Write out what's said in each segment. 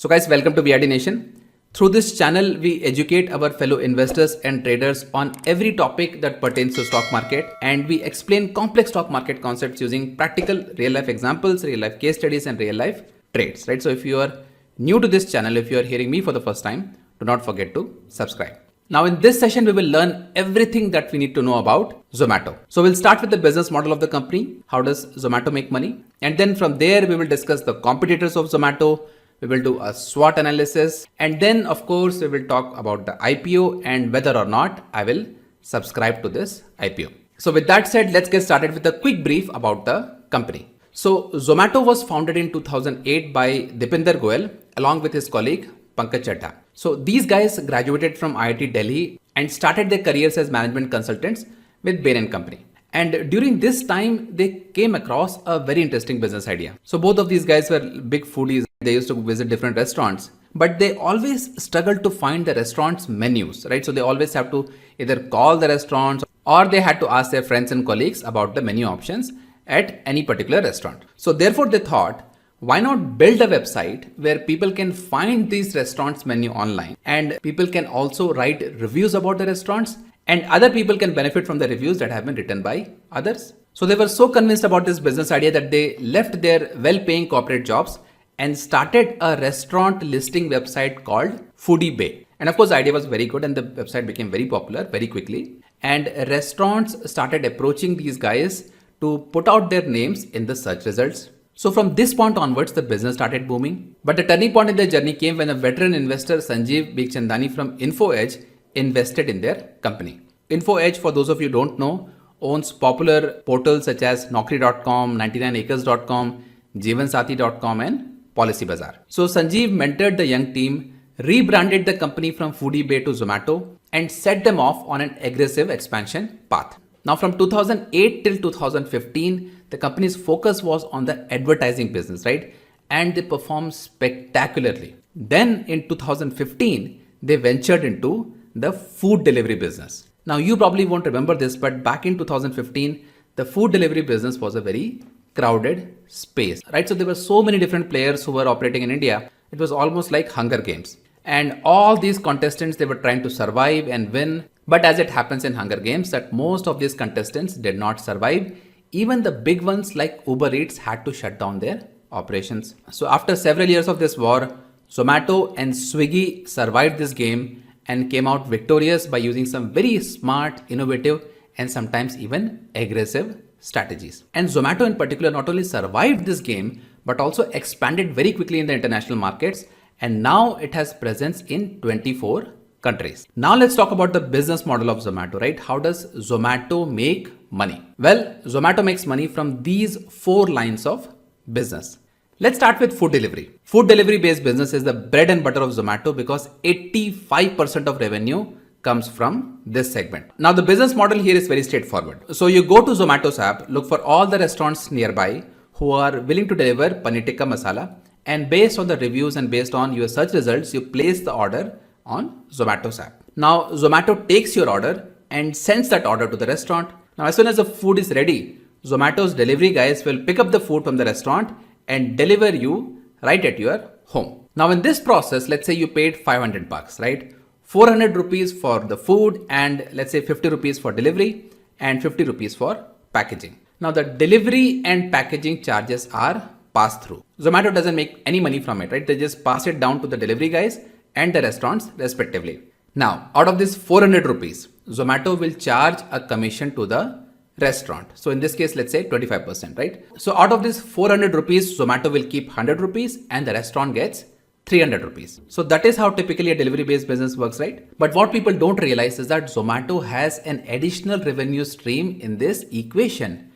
So guys, welcome to VRD Nation. Through this channel, we educate our fellow investors and traders on every topic that pertains to stock market, and we explain complex stock market concepts using practical real life examples, real life case studies and real life trades, right? So if you are new to this channel, if you are hearing me for the first time, do not forget to subscribe. Now in this session, we will learn everything that we need to know about Zomato. So we'll start with the business model of the company. How does Zomato make money? And then from there, we will discuss the competitors of Zomato. We will do a SWOT analysis. And then of course, we will talk about the IPO and whether or not I will subscribe to this IPO. So with that said, let's get started with a quick brief about the company. So Zomato was founded in 2008 by Dipinder Goyal along with his colleague Pankaj Chadha. So these guys graduated from IIT Delhi and started their careers as management consultants with Bain & Company. And during this time, they came across a very interesting business idea. So both of these guys were big foodies. They used to visit different restaurants, but they always struggled to find the restaurant's menus, right? So they always have to either call the restaurants or they had to ask their friends and colleagues about the menu options at any particular restaurant. So therefore they thought, why not build a website where people can find these restaurants menu online and people can also write reviews about the restaurants and other people can benefit from the reviews that have been written by others. So they were so convinced about this business idea that they left their well-paying corporate jobs and started a restaurant listing website called Foodie Bay. And of course, the idea was very good and the website became very popular very quickly. And restaurants started approaching these guys to put out their names in the search results. So from this point onwards, the business started booming. But the turning point in their journey came when a veteran investor, Sanjeev Bikhchandani from InfoEdge, invested in their company. InfoEdge, for those of you who don't know, owns popular portals such as Naukri.com, 99acres.com, Jeevansathi.com and Policy Bazaar. So Sanjeev mentored the young team, rebranded the company from Foodie Bay to Zomato and set them off on an aggressive expansion path. Now from 2008 till 2015, the company's focus was on the advertising business, right? And they performed spectacularly. Then in 2015, they ventured into the food delivery business. Now you probably won't remember this, but back in 2015, the food delivery business was a very crowded space, right? So there were so many different players who were operating in India. It was almost like Hunger Games. And all these contestants, they were trying to survive and win. But as it happens in Hunger Games, that most of these contestants did not survive. Even the big ones like Uber Eats had to shut down their operations. So after several years of this war, Zomato and Swiggy survived this game and came out victorious by using some very smart, innovative, and sometimes even aggressive strategies. And Zomato in particular not only survived this game, but also expanded very quickly in the international markets. And now it has presence in 24 countries. Now let's talk about the business model of Zomato, right? How does Zomato make money? Well, Zomato makes money from these 4 lines of business. Let's start with food delivery. Food delivery based business is the bread and butter of Zomato because 85% of revenue comes from this segment. Now the business model here is very straightforward. So you go to Zomato's app, look for all the restaurants nearby who are willing to deliver paneer tikka masala, and based on the reviews and based on your search results, you place the order on Zomato's app. Now Zomato takes your order and sends that order to the restaurant. Now as soon as the food is ready, Zomato's delivery guys will pick up the food from the restaurant and deliver you right at your home. Now in this process, let's say you paid 500 bucks, right? 400 rupees for the food and let's say 50 rupees for delivery and 50 rupees for packaging. Now the delivery and packaging charges are passed through. Zomato doesn't make any money from it, right? They just pass it down to the delivery guys and the restaurants respectively. Now out of this 400 rupees, Zomato will charge a commission to the restaurant. So in this case, let's say 25%, right? So out of this 400 rupees, Zomato will keep 100 rupees and the restaurant gets 300 rupees. So that is how typically a delivery based business works, right? But what people don't realize is that Zomato has an additional revenue stream in this equation.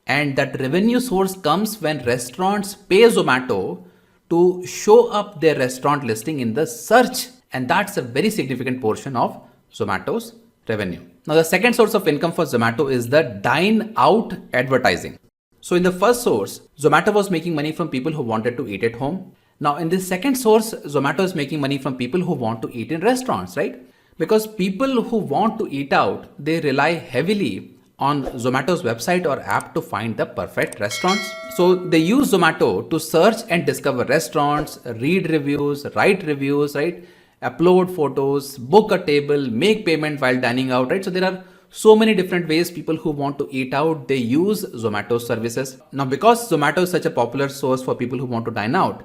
And that revenue source comes when restaurants pay Zomato to show up their restaurant listing in the search. And that's a very significant portion of Zomato's revenue. Now the second source of income for Zomato is the dine out advertising. So in the first source, Zomato was making money from people who wanted to eat at home. Now in this second source, Zomato is making money from people who want to eat in restaurants, right? Because people who want to eat out, they rely heavily on Zomato's website or app to find the perfect restaurants. So they use Zomato to search and discover restaurants, read reviews, write reviews, right? Upload photos, book a table, make payment while dining out, right? So there are so many different ways people who want to eat out, they use Zomato services. Now, because Zomato is such a popular source for people who want to dine out,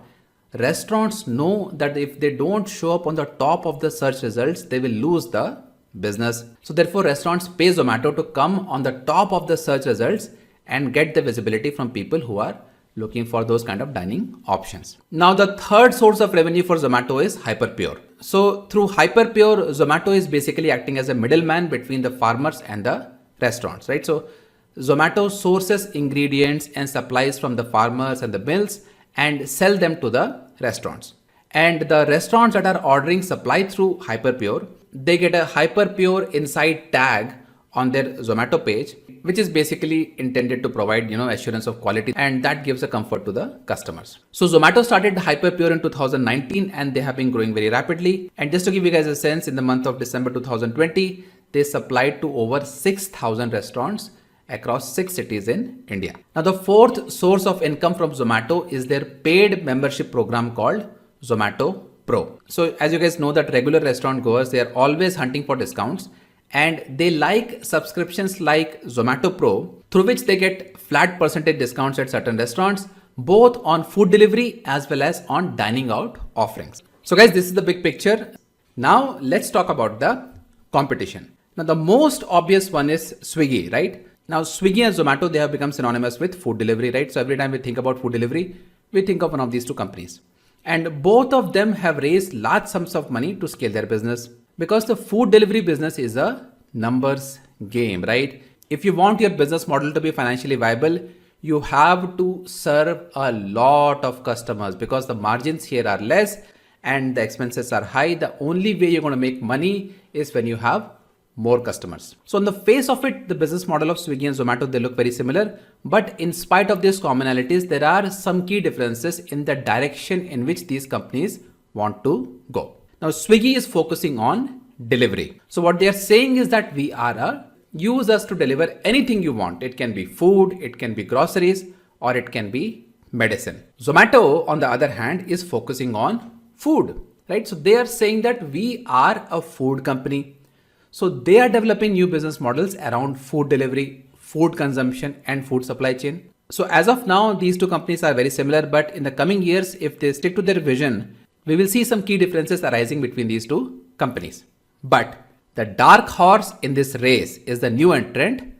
restaurants know that if they don't show up on the top of the search results, they will lose the business. So therefore, restaurants pay Zomato to come on the top of the search results and get the visibility from people who are looking for those kind of dining options. Now, the third source of revenue for Zomato is Hyperpure. So through Hyperpure, Zomato is basically acting as a middleman between the farmers and the restaurants, right? So Zomato sources ingredients and supplies from the farmers and the mills and sell them to the restaurants. And the restaurants that are ordering supply through Hyperpure, they get a Hyperpure Inside tag on their Zomato page, which is basically intended to provide, assurance of quality, and that gives a comfort to the customers. So Zomato started Hyperpure in 2019 and they have been growing very rapidly. And just to give you guys a sense, in the month of December 2020, they supplied to over 6,000 restaurants across 6 cities in India. Now, the fourth source of income from Zomato is their paid membership program called Zomato Pro. So as you guys know that regular restaurant goers, they are always hunting for discounts and they like subscriptions like Zomato Pro, through which they get flat percentage discounts at certain restaurants, both on food delivery as well as on dining out offerings. So guys, this is the big picture. Now let's talk about the competition. Now the most obvious one is Swiggy, right? Now Swiggy and Zomato, they have become synonymous with food delivery, right? So every time we think about food delivery, we think of one of these two companies. And both of them have raised large sums of money to scale their business, because the food delivery business is a numbers game, right? If you want your business model to be financially viable, you have to serve a lot of customers because the margins here are less and the expenses are high. The only way you're going to make money is when you have more customers. So on the face of it, the business model of Swiggy and Zomato, they look very similar, but in spite of these commonalities, there are some key differences in the direction in which these companies want to go. Now, Swiggy is focusing on delivery. So what they are saying is that we are use us to deliver anything you want. It can be food, it can be groceries, or it can be medicine. Zomato, on the other hand, is focusing on food, right? So they are saying that we are a food company. So they are developing new business models around food delivery, food consumption, and food supply chain. So as of now, these two companies are very similar, but in the coming years, if they stick to their vision, we will see some key differences arising between these two companies. But the dark horse in this race is the new entrant,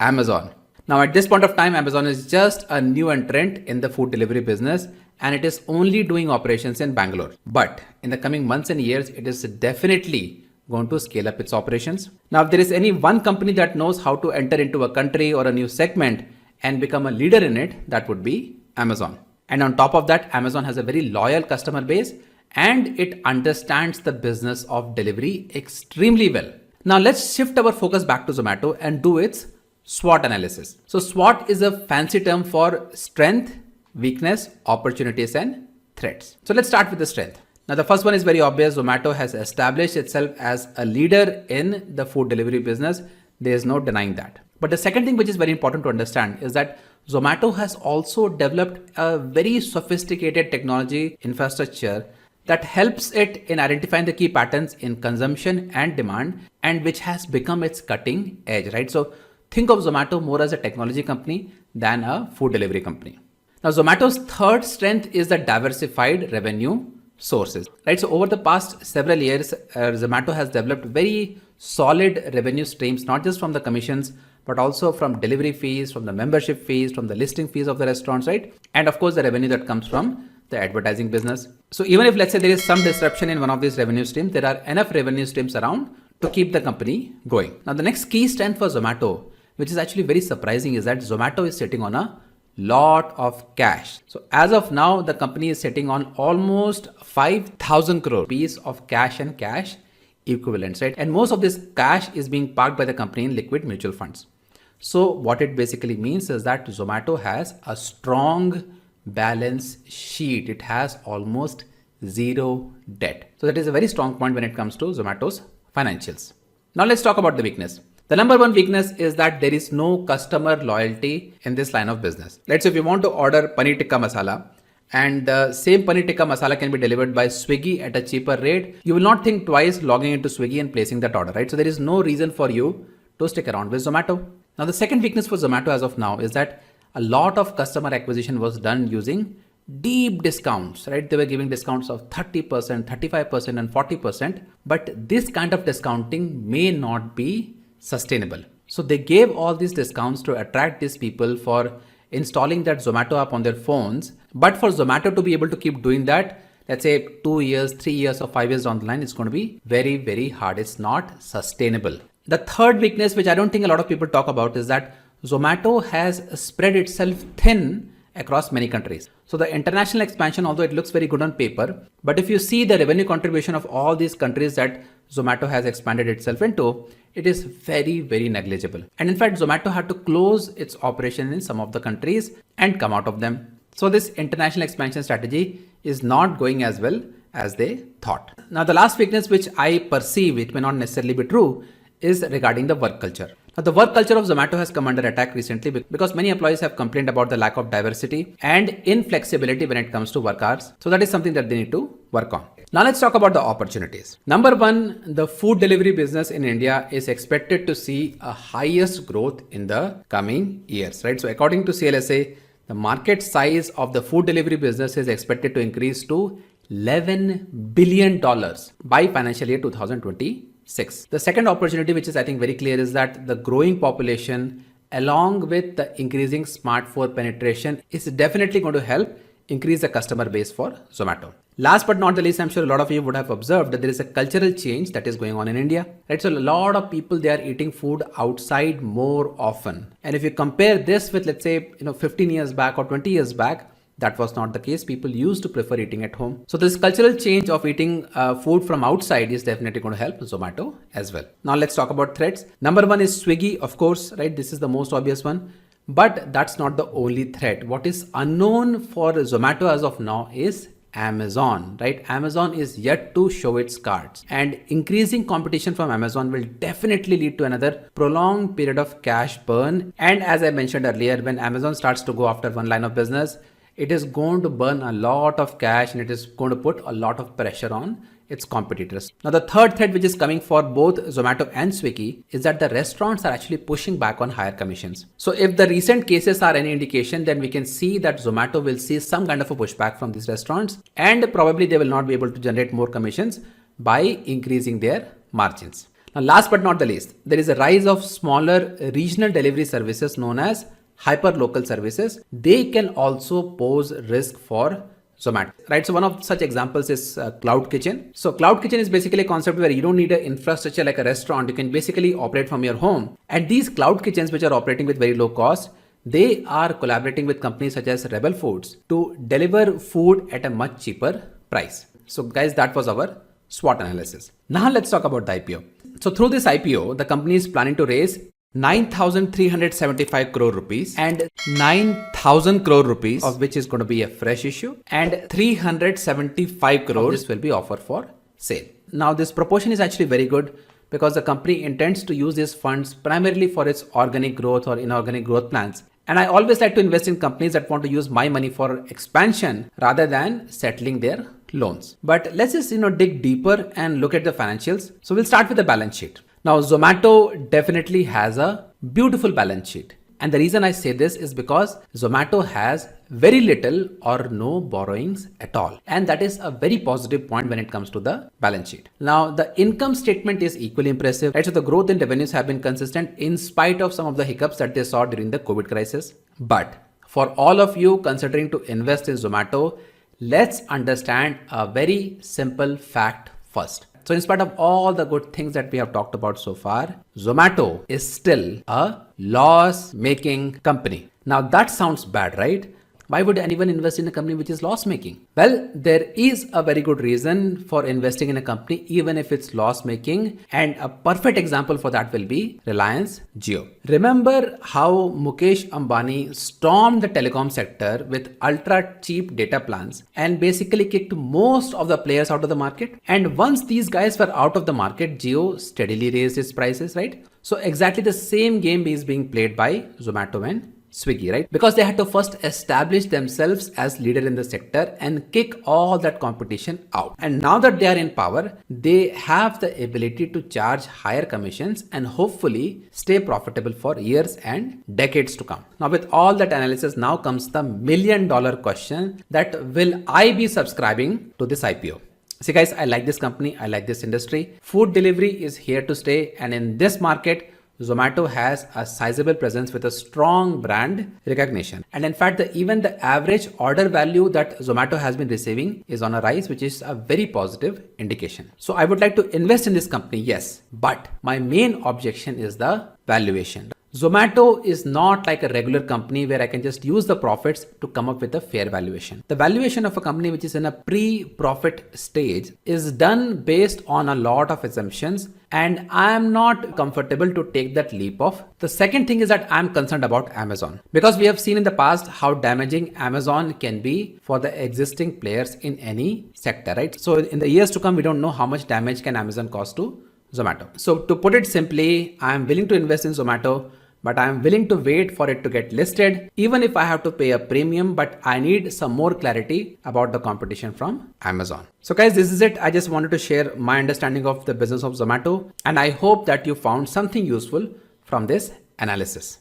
Amazon. Now at this point of time, Amazon is just a new entrant in the food delivery business and it is only doing operations in Bangalore. But in the coming months and years, it is definitely going to scale up its operations. Now, if there is any one company that knows how to enter into a country or a new segment and become a leader in it, that would be Amazon. And on top of that, Amazon has a very loyal customer base and it understands the business of delivery extremely well. Now, let's shift our focus back to Zomato and do its SWOT analysis. So SWOT is a fancy term for strength, weakness, opportunities, and threats. So let's start with the strength. Now, the first one is very obvious. Zomato has established itself as a leader in the food delivery business. There is no denying that. But the second thing which is very important to understand is that Zomato has also developed a very sophisticated technology infrastructure that helps it in identifying the key patterns in consumption and demand, and which has become its cutting edge, right? So think of Zomato more as a technology company than a food delivery company. Now, Zomato's third strength is the diversified revenue sources, right? So over the past several years, Zomato has developed very solid revenue streams, not just from the commissions, but also from delivery fees, from the membership fees, from the listing fees of the restaurants, right? And of course, the revenue that comes from the advertising business. So even if, let's say, there is some disruption in one of these revenue streams, there are enough revenue streams around to keep the company going. Now, the next key strength for Zomato, which is actually very surprising, is that Zomato is sitting on a lot of cash. So as of now, the company is sitting on almost 5,000 crore rupees of cash and cash equivalents, right? And most of this cash is being parked by the company in liquid mutual funds. So what it basically means is that Zomato has a strong balance sheet. It has almost zero debt. So that is a very strong point when it comes to Zomato's financials. Now let's talk about the weakness. The number one weakness is that there is no customer loyalty in this line of business. Let's say if you want to order paneer tikka masala, and the same paneer tikka masala can be delivered by Swiggy at a cheaper rate, you will not think twice logging into Swiggy and placing that order, right? So there is no reason for you to stick around with Zomato. Now the second weakness for Zomato as of now is that a lot of customer acquisition was done using deep discounts, right? They were giving discounts of 30%, 35% and 40%, but this kind of discounting may not be sustainable. So they gave all these discounts to attract these people for installing that Zomato app on their phones. But for Zomato to be able to keep doing that, let's say 2 years, 3 years or 5 years down the line, it's going to be very, very hard. It's not sustainable. The third weakness, which I don't think a lot of people talk about, is that Zomato has spread itself thin across many countries. So the international expansion, although it looks very good on paper, but if you see the revenue contribution of all these countries that Zomato has expanded itself into, it is very, very negligible. And in fact, Zomato had to close its operation in some of the countries and come out of them. So this international expansion strategy is not going as well as they thought. Now, the last weakness which I perceive, it may not necessarily be true, is regarding the work culture. Now, the work culture of Zomato has come under attack recently because many employees have complained about the lack of diversity and inflexibility when it comes to work hours. So that is something that they need to work on. Now let's talk about the opportunities. Number one, the food delivery business in India is expected to see a highest growth in the coming years, right? So according to CLSA, the market size of the food delivery business is expected to increase to $11 billion by financial year 2026. The second opportunity, which is I think very clear, is that the growing population along with the increasing smartphone penetration is definitely going to help increase the customer base for Zomato. Last but not the least, I'm sure a lot of you would have observed that there is a cultural change that is going on in India, right? So a lot of people, they are eating food outside more often. And if you compare this with, let's say, 15 years back or 20 years back, that was not the case. People used to prefer eating at home. So this cultural change of eating food from outside is definitely going to help Zomato as well. Now let's talk about threats. Number one is Swiggy, of course, right? This is the most obvious one. But that's not the only threat. What is unknown for Zomato as of now is Amazon, right? Amazon is yet to show its cards, and increasing competition from Amazon will definitely lead to another prolonged period of cash burn. And as I mentioned earlier, when Amazon starts to go after one line of business, it is going to burn a lot of cash and it is going to put a lot of pressure on its competitors. Now, the third threat which is coming for both Zomato and Swiggy is that the restaurants are actually pushing back on higher commissions. So if the recent cases are any indication, then we can see that Zomato will see some kind of a pushback from these restaurants, and probably they will not be able to generate more commissions by increasing their margins. Now, last but not the least, there is a rise of smaller regional delivery services known as hyper-local services. They can also pose risk for Zomato, right? So one of such examples is Cloud Kitchen. So Cloud Kitchen is basically a concept where you don't need an infrastructure like a restaurant. You can basically operate from your home. And these Cloud Kitchens, which are operating with very low cost, they are collaborating with companies such as Rebel Foods to deliver food at a much cheaper price. So guys, that was our SWOT analysis. Now let's talk about the IPO. So through this IPO, the company is planning to raise 9,375 crore rupees and 9,000 crore rupees, of which is going to be a fresh issue, and 375 crores this will be offered for sale. Now this proportion is actually very good because the company intends to use these funds primarily for its organic growth or inorganic growth plans. And I always like to invest in companies that want to use my money for expansion rather than settling their loans. But let's just dig deeper and look at the financials. So we'll start with the balance sheet. Now, Zomato definitely has a beautiful balance sheet. And the reason I say this is because Zomato has very little or no borrowings at all. And that is a very positive point when it comes to the balance sheet. Now, the income statement is equally impressive, right? So the growth in revenues have been consistent in spite of some of the hiccups that they saw during the COVID crisis. But for all of you considering to invest in Zomato, let's understand a very simple fact first. So in spite of all the good things that we have talked about so far, Zomato is still a loss-making company. Now that sounds bad, right? Why would anyone invest in a company which is loss making? Well, there is a very good reason for investing in a company even if it's loss making, and a perfect example for that will be Reliance Jio. Remember how Mukesh Ambani stormed the telecom sector with ultra cheap data plans and basically kicked most of the players out of the market? And once these guys were out of the market, Jio steadily raised its prices, right? So exactly the same game is being played by Zomato and Swiggy, right? Because they had to first establish themselves as leader in the sector and kick all that competition out. And now that they are in power, they have the ability to charge higher commissions and hopefully stay profitable for years and decades to come. Now with all that analysis, now comes the $1 million question, that will I be subscribing to this IPO? See guys, I like this company, I like this industry. Food delivery is here to stay, and in this market, Zomato has a sizable presence with a strong brand recognition. And in fact, even the average order value that Zomato has been receiving is on a rise, which is a very positive indication. So I would like to invest in this company, yes, but my main objection is the valuation. Zomato is not like a regular company where I can just use the profits to come up with a fair valuation. The valuation of a company which is in a pre-profit stage is done based on a lot of assumptions, and I am not comfortable to take that leap off. The second thing is that I'm concerned about Amazon, because we have seen in the past how damaging Amazon can be for the existing players in any sector, right? So in the years to come, we don't know how much damage can Amazon cause to Zomato. So to put it simply, I'm willing to invest in Zomato, but I'm willing to wait for it to get listed, even if I have to pay a premium, but I need some more clarity about the competition from Amazon. So guys, this is it. I just wanted to share my understanding of the business of Zomato, and I hope that you found something useful from this analysis.